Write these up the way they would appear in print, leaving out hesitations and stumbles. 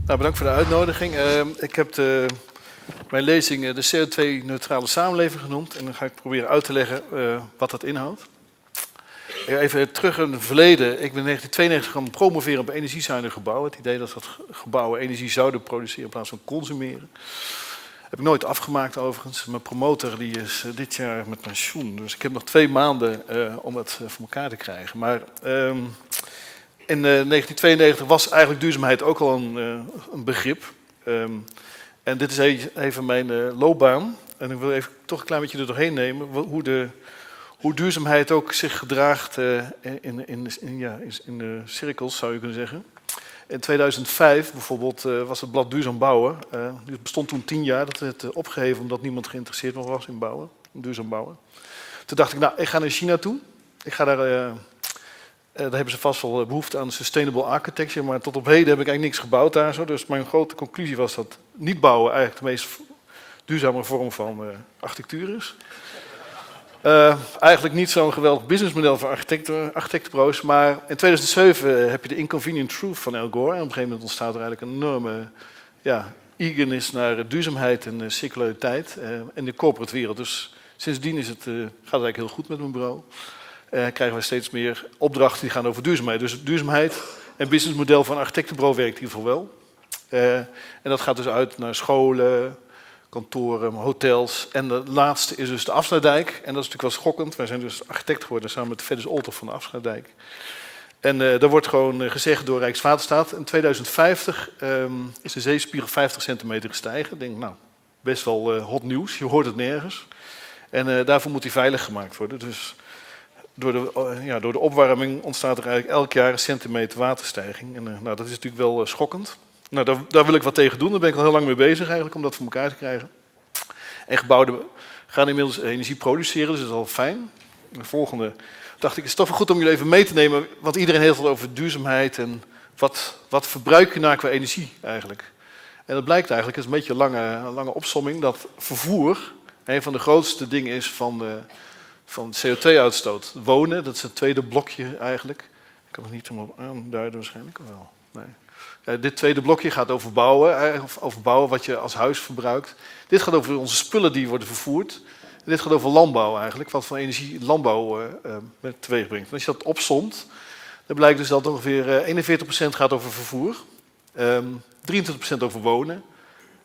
Nou, bedankt voor de uitnodiging. Ik heb mijn lezing de CO2-neutrale samenleving genoemd. En dan ga ik proberen uit te leggen wat dat inhoudt. Even terug in het verleden. Ik ben in 1992 gaan promoveren op energiezuinige gebouwen. Het idee dat gebouwen energie zouden produceren in plaats van consumeren. Heb ik nooit afgemaakt overigens. Mijn promotor die is dit jaar met pensioen. Dus ik heb nog 2 maanden om het voor elkaar te krijgen. Maar in 1992 was eigenlijk duurzaamheid ook al een begrip. En dit is even mijn loopbaan. En ik wil even toch een klein beetje er doorheen nemen. Hoe duurzaamheid ook zich gedraagt in de cirkels, zou je kunnen zeggen. In 2005 bijvoorbeeld was het blad Duurzaam Bouwen. Het bestond toen 10 jaar. Dat werd opgeheven omdat niemand geïnteresseerd was in bouwen, in duurzaam bouwen. Toen dacht ik, nou, ik ga naar China toe. Ik ga daar hebben ze vast wel behoefte aan sustainable architecture. Maar tot op heden heb ik eigenlijk niks gebouwd daar zo. Dus mijn grote conclusie was dat niet bouwen eigenlijk de meest duurzame vorm van architectuur is. Eigenlijk niet zo'n geweldig businessmodel voor architectenbureaus, maar in 2007 heb je de Inconvenient Truth van Al Gore. En op een gegeven moment ontstaat er eigenlijk een enorme eagerness naar duurzaamheid en circulariteit in de corporate wereld. Dus sindsdien gaat het eigenlijk heel goed met mijn bureau. Krijgen we steeds meer opdrachten die gaan over duurzaamheid. Dus duurzaamheid en businessmodel van een architectenbureau werkt in ieder geval wel. En dat gaat dus uit naar scholen, kantoren, hotels. En de laatste is dus de afsluitdijk. En dat is natuurlijk wel schokkend. Wij zijn dus architect geworden samen met Fedus Olter van de afsluitdijk. En daar wordt gewoon gezegd door Rijkswaterstaat. In 2050 is de zeespiegel 50 centimeter gestegen. Ik denk, nou, best wel hot nieuws. Je hoort het nergens. En daarvoor moet die veilig gemaakt worden. Dus door de opwarming ontstaat er eigenlijk elk jaar een centimeter waterstijging. En nou, dat is natuurlijk wel schokkend. Nou, daar wil ik wat tegen doen. Daar ben ik al heel lang mee bezig eigenlijk, om dat voor elkaar te krijgen. En gebouwen gaan inmiddels energie produceren, dus dat is al fijn. De volgende dacht ik, het is toch wel goed om jullie even mee te nemen, want iedereen heeft het over duurzaamheid en wat verbruik je nou qua energie eigenlijk. En dat blijkt eigenlijk, het is een beetje een lange opsomming, dat vervoer een van de grootste dingen is van CO2-uitstoot. Wonen, dat is het tweede blokje eigenlijk. Ik kan het niet helemaal aanduiden waarschijnlijk, wel. Nee. Dit tweede blokje gaat over bouwen wat je als huis verbruikt. Dit gaat over onze spullen die worden vervoerd. En dit gaat over landbouw eigenlijk, wat voor energie landbouw teweeg brengt. En als je dat opsomt, dan blijkt dus dat ongeveer 41% gaat over vervoer, 23% over wonen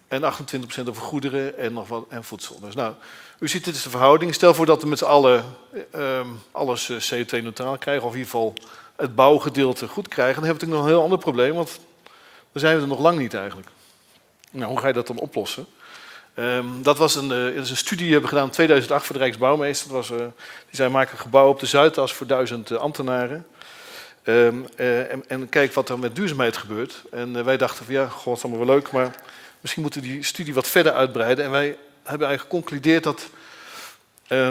en 28% over goederen en voedsel. Dus nou, u ziet, dit is de verhouding. Stel voor dat we met z'n allen alles CO2-neutraal krijgen, of in ieder geval het bouwgedeelte goed krijgen, dan hebben we natuurlijk nog een heel ander probleem, want dan zijn we er nog lang niet eigenlijk. Nou, hoe ga je dat dan oplossen? Dat is een studie die we hebben gedaan in 2008 voor de Rijksbouwmeester. Die zei, maak een gebouw op de Zuidas voor 1000 ambtenaren. En kijk wat er met duurzaamheid gebeurt. En wij dachten van, ja, god, dat is allemaal wel leuk, maar misschien moeten we die studie wat verder uitbreiden. En wij hebben eigenlijk geconcludeerd dat,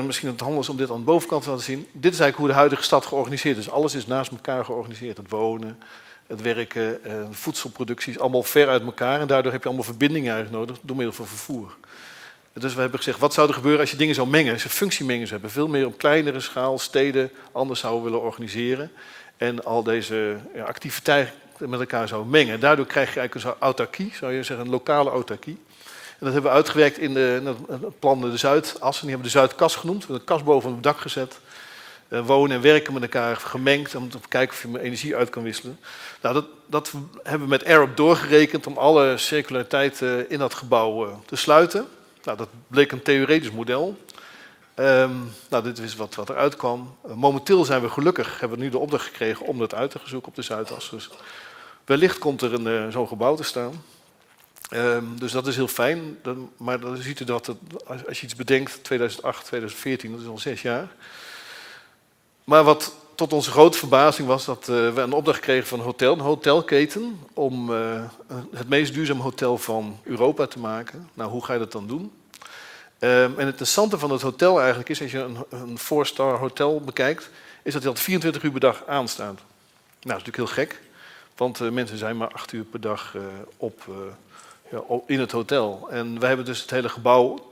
misschien het handig is om dit aan de bovenkant te laten zien. Dit is eigenlijk hoe de huidige stad georganiseerd is. Alles is naast elkaar georganiseerd. Het wonen, het werken, voedselproductie is allemaal ver uit elkaar. En daardoor heb je allemaal verbindingen eigenlijk nodig door middel van vervoer. Dus we hebben gezegd, wat zou er gebeuren als je dingen zou mengen? Als je functiemengen zou hebben, veel meer op kleinere schaal, steden anders zouden willen organiseren. En al deze activiteiten met elkaar zouden mengen. Daardoor krijg je eigenlijk een autarkie, zou je zeggen, een lokale autarkie. En dat hebben we uitgewerkt in het plan de Zuidas. En die hebben we de Zuidkas genoemd. We hebben een kas boven op het dak gezet. Wonen en werken met elkaar gemengd om te kijken of je energie uit kan wisselen. Nou, dat hebben we met Arab doorgerekend om alle circulariteit in dat gebouw te sluiten. Nou, dat bleek een theoretisch model. Nou, dit is wat eruit kwam. Momenteel zijn we gelukkig, hebben we nu de opdracht gekregen om dat uit te zoeken op de Zuidas. Dus wellicht komt er zo'n gebouw te staan. Dus dat is heel fijn. Maar dan ziet u dat als je iets bedenkt, 2008, 2014, dat is al 6 jaar. Maar wat tot onze grote verbazing was dat we een opdracht kregen van een hotelketen, om het meest duurzame hotel van Europa te maken. Nou, hoe ga je dat dan doen? En het interessante van het hotel eigenlijk is, als je een 4-star hotel bekijkt, is dat hij al 24 uur per dag aanstaat. Nou, dat is natuurlijk heel gek, want mensen zijn maar 8 uur per dag in het hotel. En wij hebben dus het hele gebouw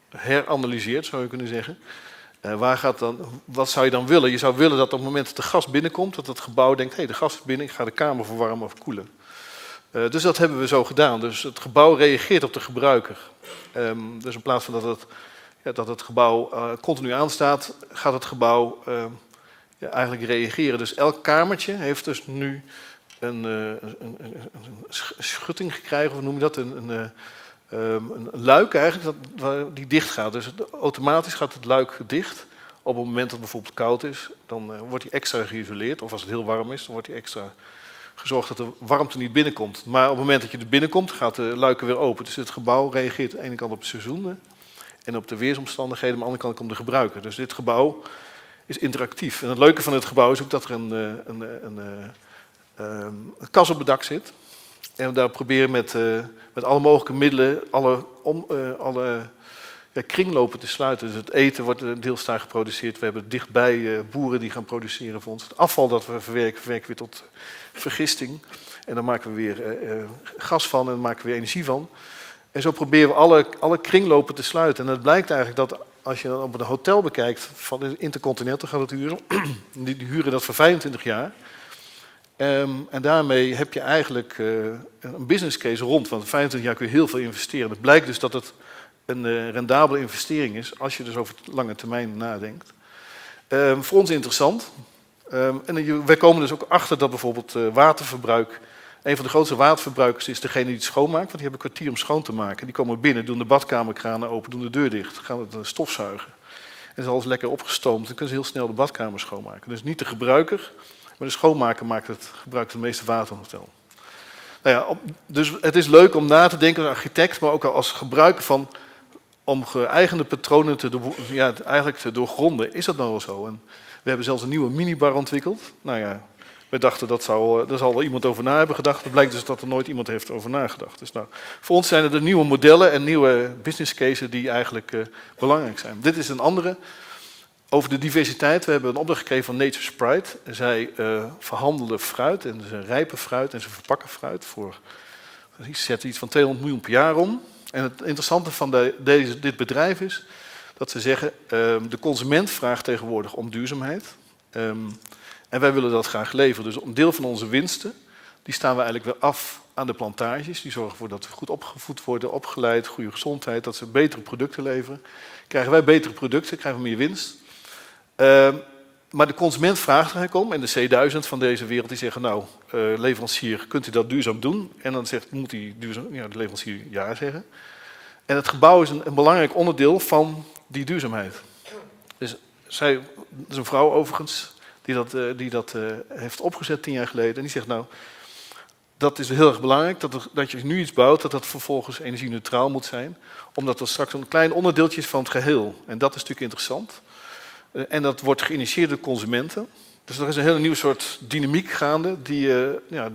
heranalyseerd, zou je kunnen zeggen. Wat zou je dan willen? Je zou willen dat op het moment dat de gast binnenkomt, dat het gebouw denkt, hé, de gast is binnen, ik ga de kamer verwarmen of koelen. Dus dat hebben we zo gedaan. Dus het gebouw reageert op de gebruiker. Dus in plaats van dat het gebouw continu aanstaat, gaat het gebouw eigenlijk reageren. Dus elk kamertje heeft dus nu een schutting gekregen, hoe noem je dat? Een luik eigenlijk, die dicht gaat. Dus automatisch gaat het luik dicht. Op het moment dat het bijvoorbeeld koud is, dan wordt hij extra geïsoleerd. Of als het heel warm is, dan wordt hij extra gezorgd dat de warmte niet binnenkomt. Maar op het moment dat je er binnenkomt, gaat de luiken weer open. Dus het gebouw reageert aan de ene kant op het seizoen en op de weersomstandigheden, aan de andere kant op de gebruiker. Dus dit gebouw is interactief. En het leuke van het gebouw is ook dat er een kas op het dak zit. En we daar proberen met alle mogelijke middelen alle kringlopen te sluiten. Dus het eten wordt deels daar geproduceerd. We hebben dichtbij boeren die gaan produceren voor ons. Het afval dat we verwerken weer tot vergisting. En dan maken we weer gas van en dan maken we weer energie van. En zo proberen we alle kringlopen te sluiten. En het blijkt eigenlijk dat als je dan op een hotel bekijkt, van de Intercontinental gaat het huren. Die huren dat voor 25 jaar. En daarmee heb je eigenlijk een business case rond. Want 25 jaar kun je heel veel investeren. Het blijkt dus dat het een rendabele investering is, als je dus over lange termijn nadenkt. Voor ons interessant. En wij komen dus ook achter dat bijvoorbeeld waterverbruik, een van de grootste waterverbruikers is degene die het schoonmaakt, want die hebben een kwartier om schoon te maken. Die komen binnen, doen de badkamerkranen open, doen de deur dicht, gaan het stofzuigen. En is alles lekker opgestoomd, dan kunnen ze heel snel de badkamer schoonmaken. Dus niet de gebruiker, maar de schoonmaker gebruikt het meeste water in het hotel. Nou ja, dus het is leuk om na te denken als architect, maar ook als gebruiker om geëigende patronen eigenlijk te doorgronden. Is dat nou wel zo? En we hebben zelfs een nieuwe minibar ontwikkeld. Nou ja, we dachten daar zal wel iemand over na hebben gedacht. Het blijkt dus dat er nooit iemand heeft over nagedacht. Dus nou, voor ons zijn er de nieuwe modellen en nieuwe business cases die eigenlijk belangrijk zijn. Dit is een andere. Over de diversiteit. We hebben een opdracht gekregen van Nature's Pride. Zij verhandelen fruit en ze rijpen fruit en ze verpakken fruit. Ze zetten iets van 200 miljoen per jaar om. En het interessante van dit bedrijf is dat ze zeggen, de consument vraagt tegenwoordig om duurzaamheid. En wij willen dat graag leveren. Dus een deel van onze winsten, die staan we eigenlijk weer af aan de plantages. Die zorgen ervoor dat we goed opgevoed worden, opgeleid, goede gezondheid, dat ze betere producten leveren. Krijgen wij betere producten, krijgen we meer winst. Maar de consument vraagt er eigenlijk om. En de C1000 van deze wereld die zeggen, nou, leverancier, kunt u dat duurzaam doen? En dan moet de leverancier ja zeggen. En het gebouw is een belangrijk onderdeel van die duurzaamheid. Dus dat is een vrouw overigens, die dat heeft opgezet 10 jaar geleden. En die zegt, nou, dat is heel erg belangrijk, dat je nu iets bouwt, dat vervolgens energie-neutraal moet zijn. Omdat dat straks een klein onderdeeltje is van het geheel. En dat is natuurlijk interessant. En dat wordt geïnitieerd door consumenten. Dus er is een hele nieuwe soort dynamiek gaande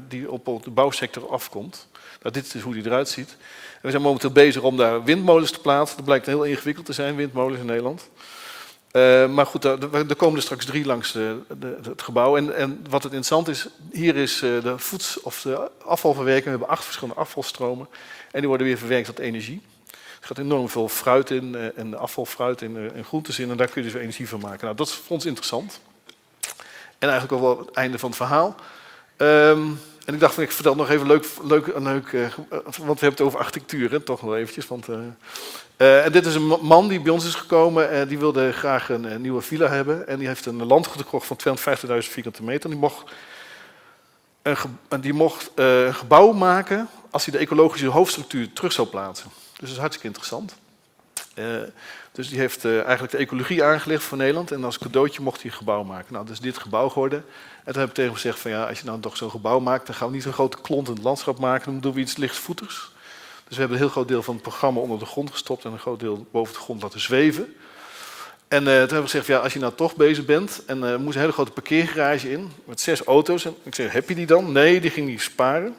die op de bouwsector afkomt. Nou, dit is hoe die eruit ziet. En we zijn momenteel bezig om daar windmolens te plaatsen. Dat blijkt heel ingewikkeld te zijn, windmolens in Nederland. Maar goed, er komen er straks 3 langs het gebouw. En wat het interessant is, hier is de afvalverwerking. We hebben 8 verschillende afvalstromen. En die worden weer verwerkt tot energie. Er gaat enorm veel fruit in en afvalfruit en groentes in. En daar kun je dus weer energie van maken. Nou, dat is voor ons interessant. En eigenlijk ook wel het einde van het verhaal. En ik dacht, ik vertel nog even leuk, want we hebben het over architectuur, hè, toch wel eventjes. En dit is een man die bij ons is gekomen en die wilde graag een nieuwe villa hebben. En die heeft een landgoed gekocht van 250.000 vierkante meter. En die mocht een gebouw maken als hij de ecologische hoofdstructuur terug zou plaatsen. Dus dat is hartstikke interessant. Dus die heeft eigenlijk de ecologie aangelegd voor Nederland. En als cadeautje mocht hij een gebouw maken. Nou, dus dit gebouw geworden. En toen heb ik tegen hem gezegd van ja, als je nou toch zo'n gebouw maakt, dan gaan we niet zo'n grote klont in het landschap maken. Dan doen we iets lichtvoetigs. Dus we hebben een heel groot deel van het programma onder de grond gestopt en een groot deel boven de grond laten zweven. En toen hebben we gezegd van ja, als je nou toch bezig bent. En er moest een hele grote parkeergarage in met 6 auto's. En ik zei, heb je die dan? Nee, die ging niet sparen.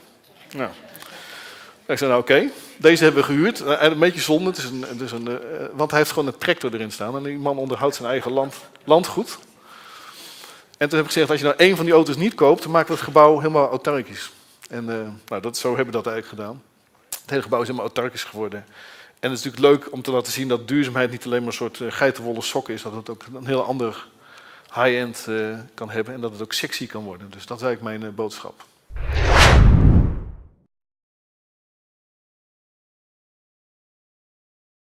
Nou. Ik zei, nou oké, deze hebben we gehuurd. Een beetje zonde, want hij heeft gewoon een tractor erin staan. En die man onderhoudt zijn eigen landgoed. En toen heb ik gezegd, als je nou 1 van die auto's niet koopt, dan maken we het gebouw helemaal autarkisch. En zo hebben we dat eigenlijk gedaan. Het hele gebouw is helemaal autarkisch geworden. En het is natuurlijk leuk om te laten zien dat duurzaamheid niet alleen maar een soort geitenwolle sok is. Dat het ook een heel ander high-end kan hebben en dat het ook sexy kan worden. Dus dat is eigenlijk mijn boodschap.